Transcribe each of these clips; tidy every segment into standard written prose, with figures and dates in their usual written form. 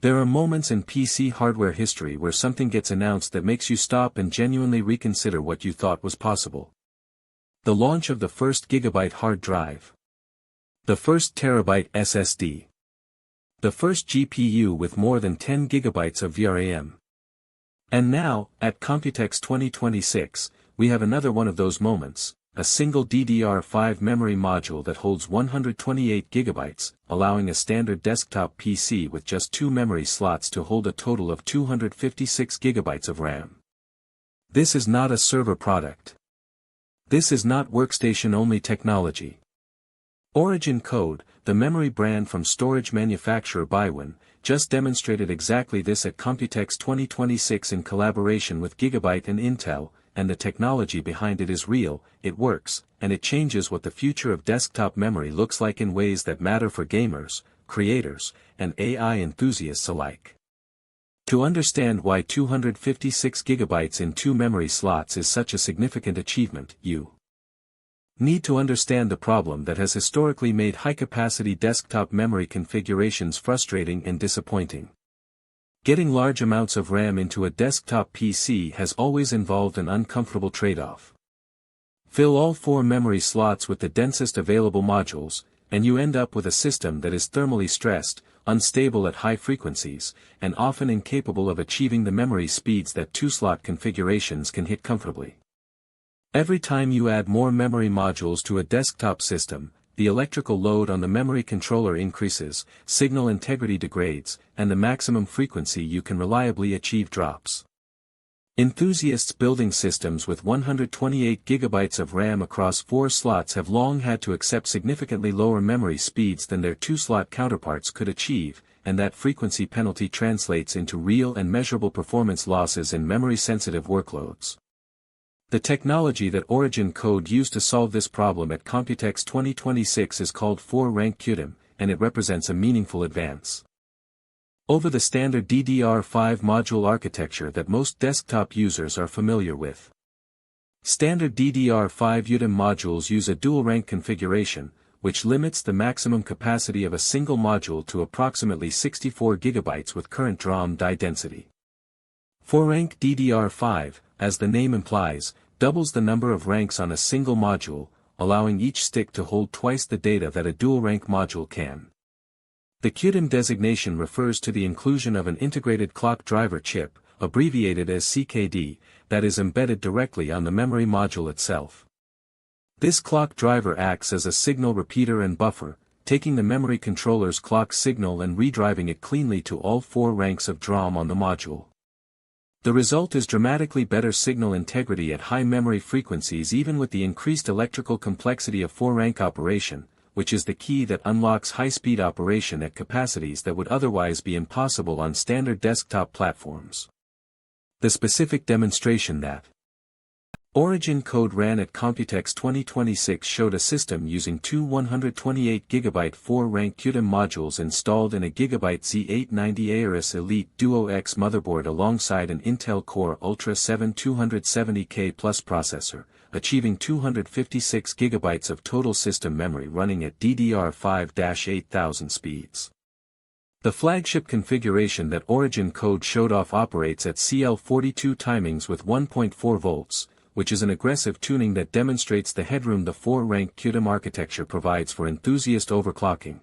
There are moments in PC hardware history where something gets announced that makes you stop and genuinely reconsider what you thought was possible. The launch of the first gigabyte hard drive. The first terabyte SSD. The first GPU with more than 10 gigabytes of VRAM. And now, at Computex 2026, we have another one of those moments, a single DDR5 memory module that holds 128 gigabytes, allowing a standard desktop PC with just 2 memory slots to hold a total of 256 gigabytes of RAM. This is not a server product. This is not workstation-only technology. Origin Code, the memory brand from storage manufacturer Baiwan, just demonstrated exactly this at Computex 2026 in collaboration with Gigabyte and Intel, and the technology behind it is real, it works, and it changes what the future of desktop memory looks like in ways that matter for gamers, creators, and AI enthusiasts alike. To understand why 256 gigabytes in 2 memory slots is such a significant achievement, you need to understand the problem that has historically made high-capacity desktop memory configurations frustrating and disappointing. Getting large amounts of RAM into a desktop PC has always involved an uncomfortable trade-off. Fill all 4 memory slots with the densest available modules, and you end up with a system that is thermally stressed, unstable at high frequencies, and often incapable of achieving the memory speeds that 2-slot configurations can hit comfortably. Every time you add more memory modules to a desktop system, the electrical load on the memory controller increases, signal integrity degrades, and the maximum frequency you can reliably achieve drops. Enthusiasts building systems with 128 gigabytes of RAM across 4 slots have long had to accept significantly lower memory speeds than their 2-slot counterparts could achieve, and that frequency penalty translates into real and measurable performance losses in memory-sensitive workloads. The technology that Origin Code used to solve this problem at Computex 2026 is called 4-rank QDIM, and it represents a meaningful advance over the standard DDR5 module architecture that most desktop users are familiar with. Standard DDR5 UDIM modules use a dual-rank configuration, which limits the maximum capacity of a single module to approximately 64 gigabytes with current DRAM die density. 4-rank DDR5, as the name implies, doubles the number of ranks on a single module, allowing each stick to hold twice the data that a dual-rank module can. The QDIM designation refers to the inclusion of an integrated clock driver chip, abbreviated as CKD, that is embedded directly on the memory module itself. This clock driver acts as a signal repeater and buffer, taking the memory controller's clock signal and redriving it cleanly to all 4 ranks of DRAM on the module. The result is dramatically better signal integrity at high memory frequencies even with the increased electrical complexity of 4-rank operation, which is the key that unlocks high-speed operation at capacities that would otherwise be impossible on standard desktop platforms. The specific demonstration that Origin Code ran at Computex 2026 showed a system using 2 128GB 4-rank QDIM modules installed in a Gigabyte Z890 Aorus Elite Duo X motherboard alongside an Intel Core Ultra 7 270K Plus processor, achieving 256 gigabytes of total system memory running at DDR5-8000 speeds. The flagship configuration that Origin Code showed off operates at CL42 timings with 1.4 volts, which is an aggressive tuning that demonstrates the headroom the 4-rank QDIM architecture provides for enthusiast overclocking.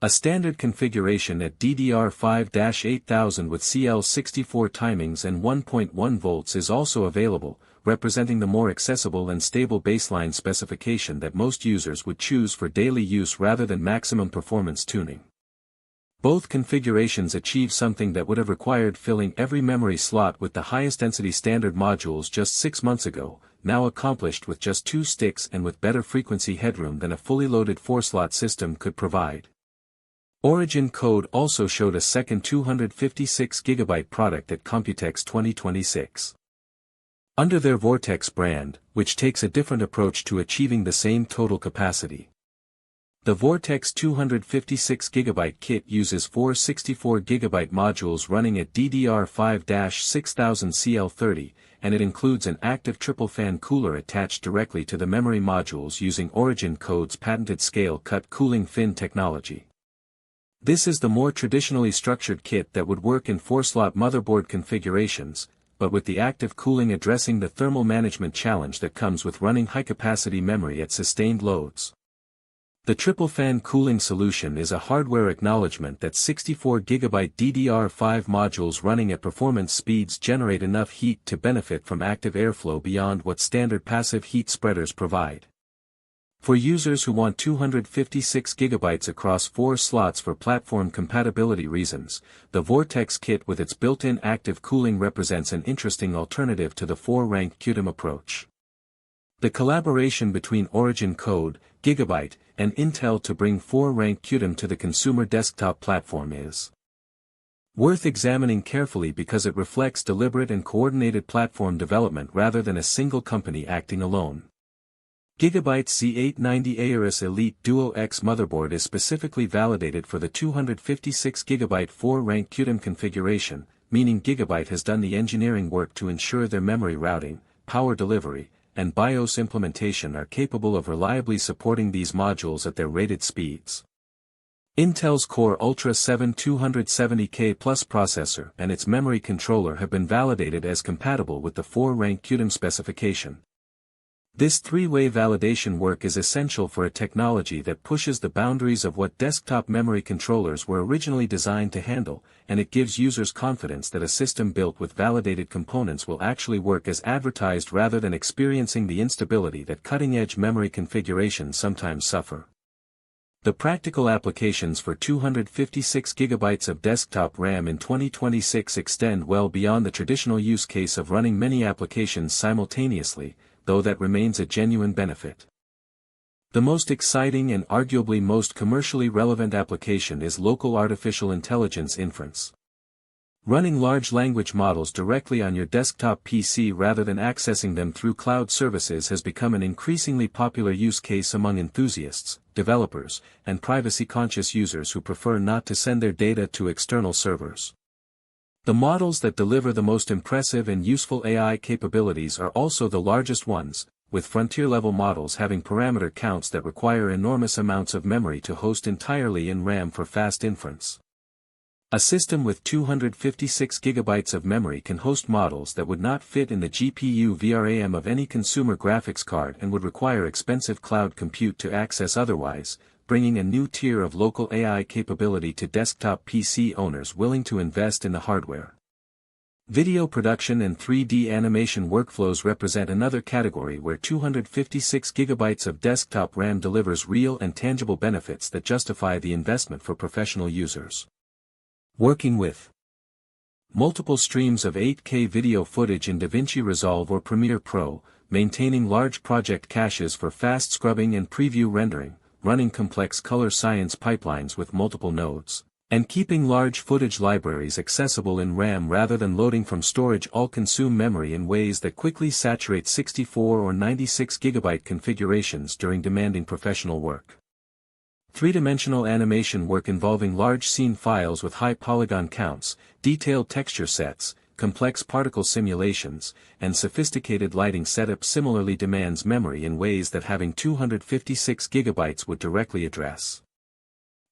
A standard configuration at DDR5-8000 with CL64 timings and 1.1 volts is also available, representing the more accessible and stable baseline specification that most users would choose for daily use rather than maximum performance tuning. Both configurations achieve something that would have required filling every memory slot with the highest density standard modules just 6 months ago, now accomplished with just 2 sticks and with better frequency headroom than a fully loaded 4-slot system could provide. Origin Code also showed a second 256GB product at Computex 2026. Under their Vortex brand, which takes a different approach to achieving the same total capacity. The Vortex 256GB kit uses 4 64GB modules running at DDR5-6000 CL30, and it includes an active triple fan cooler attached directly to the memory modules using Origin Code's patented scale-cut cooling fin technology. This is the more traditionally structured kit that would work in 4-slot motherboard configurations, but with the active cooling addressing the thermal management challenge that comes with running high-capacity memory at sustained loads. The triple fan cooling solution is a hardware acknowledgement that 64GB DDR5 modules running at performance speeds generate enough heat to benefit from active airflow beyond what standard passive heat spreaders provide. For users who want 256GB across 4 slots for platform compatibility reasons, the Vortex kit with its built-in active cooling represents an interesting alternative to the 4-rank QDIM approach. The collaboration between Origin Code, Gigabyte, and Intel to bring 4-rank QDIM to the consumer desktop platform is worth examining carefully because it reflects deliberate and coordinated platform development rather than a single company acting alone. Gigabyte's Z890 Aorus Elite Duo X motherboard is specifically validated for the 256GB 4-rank QDIM configuration, meaning Gigabyte has done the engineering work to ensure their memory routing, power delivery, and BIOS implementation are capable of reliably supporting these modules at their rated speeds. Intel's Core Ultra 7 270K Plus processor and its memory controller have been validated as compatible with the 4-rank QDIM specification. This three-way validation work is essential for a technology that pushes the boundaries of what desktop memory controllers were originally designed to handle, and it gives users confidence that a system built with validated components will actually work as advertised rather than experiencing the instability that cutting-edge memory configurations sometimes suffer. The practical applications for 256GB of desktop RAM in 2026 extend well beyond the traditional use case of running many applications simultaneously, though that remains a genuine benefit. The most exciting and arguably most commercially relevant application is local artificial intelligence inference. Running large language models directly on your desktop PC rather than accessing them through cloud services has become an increasingly popular use case among enthusiasts, developers, and privacy-conscious users who prefer not to send their data to external servers. The models that deliver the most impressive and useful AI capabilities are also the largest ones, with frontier-level models having parameter counts that require enormous amounts of memory to host entirely in RAM for fast inference. A system with 256GB of memory can host models that would not fit in the GPU VRAM of any consumer graphics card and would require expensive cloud compute to access otherwise, bringing a new tier of local AI capability to desktop PC owners willing to invest in the hardware. Video production and 3D animation workflows represent another category where 256GB of desktop RAM delivers real and tangible benefits that justify the investment for professional users. Working with multiple streams of 8K video footage in DaVinci Resolve or Premiere Pro, maintaining large project caches for fast scrubbing and preview rendering, running complex color science pipelines with multiple nodes, and keeping large footage libraries accessible in RAM rather than loading from storage all consume memory in ways that quickly saturate 64 or 96GB configurations during demanding professional work. Three-dimensional animation work involving large scene files with high polygon counts, detailed texture sets, complex particle simulations, and sophisticated lighting setup similarly demands memory in ways that having 256GB would directly address.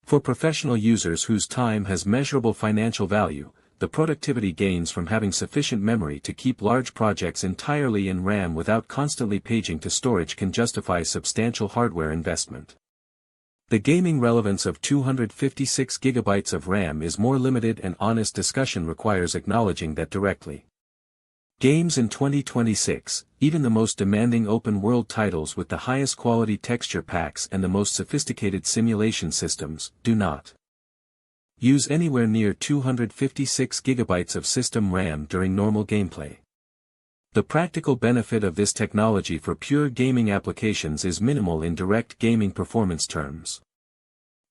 For professional users whose time has measurable financial value, the productivity gains from having sufficient memory to keep large projects entirely in RAM without constantly paging to storage can justify substantial hardware investment. The gaming relevance of 256GB of RAM is more limited, and honest discussion requires acknowledging that directly. Games in 2026, even the most demanding open-world titles with the highest quality texture packs and the most sophisticated simulation systems, do not use anywhere near 256GB of system RAM during normal gameplay. The practical benefit of this technology for pure gaming applications is minimal in direct gaming performance terms.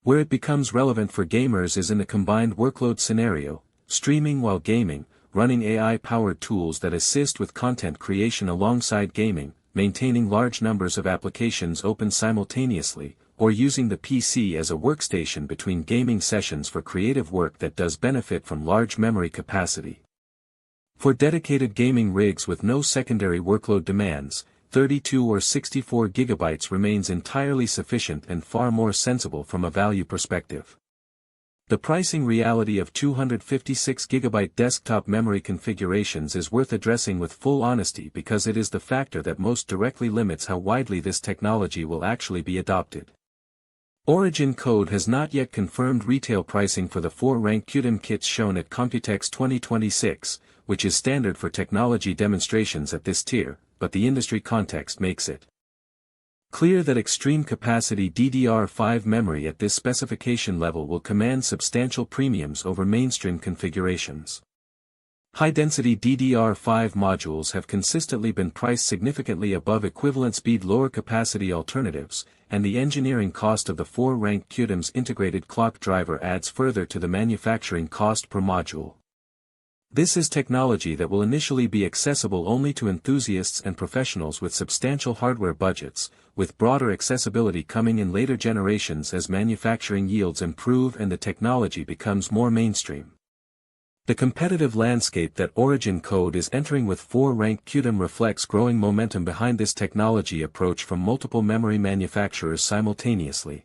Where it becomes relevant for gamers is in the combined workload scenario, streaming while gaming, running AI-powered tools that assist with content creation alongside gaming, maintaining large numbers of applications open simultaneously, or using the PC as a workstation between gaming sessions for creative work that does benefit from large memory capacity. For dedicated gaming rigs with no secondary workload demands, 32 or 64GB remains entirely sufficient and far more sensible from a value perspective. The pricing reality of 256GB desktop memory configurations is worth addressing with full honesty because it is the factor that most directly limits how widely this technology will actually be adopted. Origin Code has not yet confirmed retail pricing for the 4-rank QDIM kits shown at Computex 2026, which is standard for technology demonstrations at this tier, but the industry context makes it clear that extreme capacity DDR5 memory at this specification level will command substantial premiums over mainstream configurations. High-density DDR5 modules have consistently been priced significantly above equivalent speed lower capacity alternatives, and the engineering cost of the 4-rank QDIM's integrated clock driver adds further to the manufacturing cost per module. This is technology that will initially be accessible only to enthusiasts and professionals with substantial hardware budgets, with broader accessibility coming in later generations as manufacturing yields improve and the technology becomes more mainstream. The competitive landscape that Origin Code is entering with 4-rank QDIM reflects growing momentum behind this technology approach from multiple memory manufacturers simultaneously.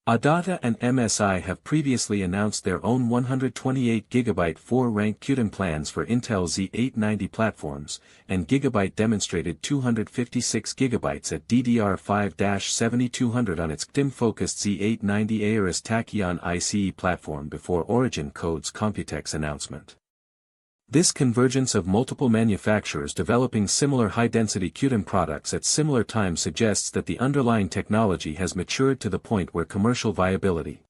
Adata and MSI have previously announced their own 128GB 4-rank QDIM plans for Intel Z890 platforms, and Gigabyte demonstrated 256GB at DDR5-7200 on its QDIM-focused Z890 Aorus Tachyon ICE platform before Origin Code's Computex announcement. This convergence of multiple manufacturers developing similar high-density QDIM products at similar times suggests that the underlying technology has matured to the point where commercial viability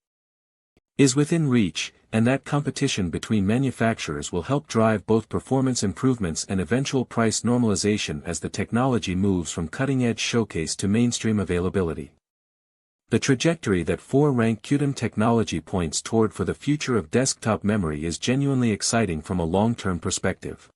is within reach, and that competition between manufacturers will help drive both performance improvements and eventual price normalization as the technology moves from cutting-edge showcase to mainstream availability. The trajectory that 4-rank QDIM technology points toward for the future of desktop memory is genuinely exciting from a long-term perspective.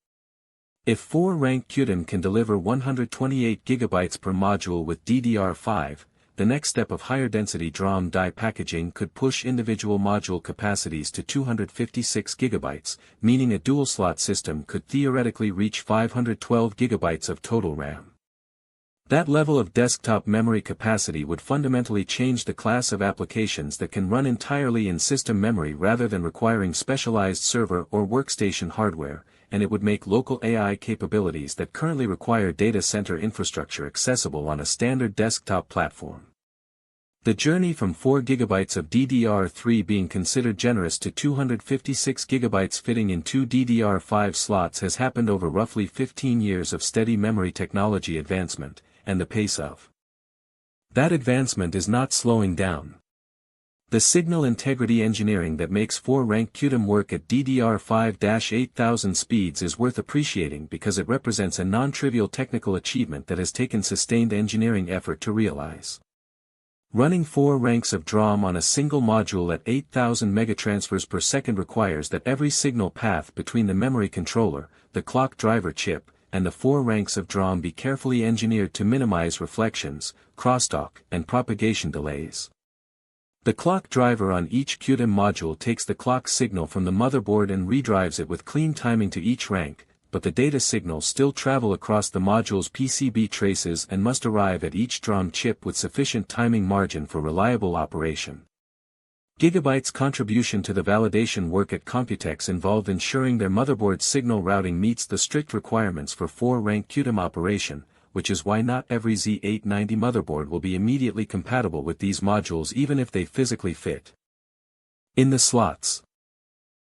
If 4-rank QDIM can deliver 128GB per module with DDR5, the next step of higher density DRAM die packaging could push individual module capacities to 256GB, meaning a dual-slot system could theoretically reach 512GB of total RAM. That level of desktop memory capacity would fundamentally change the class of applications that can run entirely in system memory rather than requiring specialized server or workstation hardware, and it would make local AI capabilities that currently require data center infrastructure accessible on a standard desktop platform. The journey from 4GB of DDR3 being considered generous to 256GB fitting in 2 DDR5 slots has happened over roughly 15 years of steady memory technology advancement, and the pace of that advancement is not slowing down. The signal integrity engineering that makes 4-rank QDIM work at DDR5-8000 speeds is worth appreciating because it represents a non-trivial technical achievement that has taken sustained engineering effort to realize. Running 4 ranks of DRAM on a single module at 8,000 megatransfers per second requires that every signal path between the memory controller, the clock driver chip, and the 4 ranks of DRAM be carefully engineered to minimize reflections, crosstalk, and propagation delays. The clock driver on each QDIM module takes the clock signal from the motherboard and redrives it with clean timing to each rank, but the data signals still travel across the module's PCB traces and must arrive at each DRAM chip with sufficient timing margin for reliable operation. Gigabyte's contribution to the validation work at Computex involved ensuring their motherboard signal routing meets the strict requirements for 4-rank QDIM operation, which is why not every Z890 motherboard will be immediately compatible with these modules even if they physically fit in the slots.